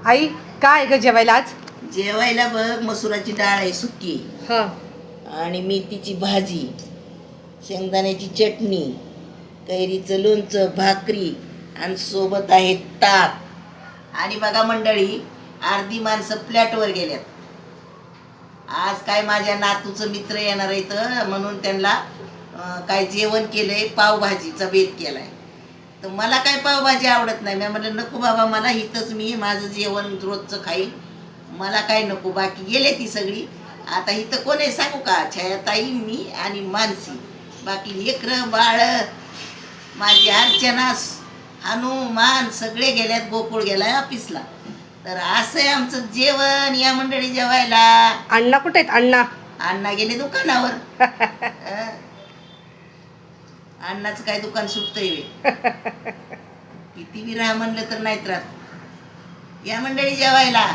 आई काय ग जेवायला आज? जेवायला बघ मसुराची डाळ आहे सुकी हा. आणि मेथीची भाजी, शेंगदाण्याची चटणी, कैरीचं लोणचं, भाकरी आणि सोबत आहे ताक. आणि बघा मंडळी, अर्धी माणसं फ्लॅटवर गेल्यात. आज काय माझ्या नातूचं मित्र येणार आहे तर म्हणून त्यांना काय जेवण केलंय, पावभाजीचा बेत केलाय. तर मला काय पावभाजी आवडत नाही. मी म्हणलं नको बाबा, मला इथंच मी माझं जेवण रोजचं खाईन, मला काय नको. बाकी गेले ती सगळी. आता इथं कोण आहे सांगू का? छायाताई, मी आणि मानसी. बाकी लेकरं बाळ, माझी अर्चना, हनुमान सगळे गेल्यात. गोकुळ गेलाय ऑफिसला. तर असं आहे आमचं जेवण. या मंडळी जेवायला. अण्णा कुठे आहेत? अण्णा अण्णा गेले दुकानावर. अण्णाचं काय दुकान सुटतंय वे. किती बी राहा म्हणलं तर नाहीत राहत. या मंडळी जेवायला.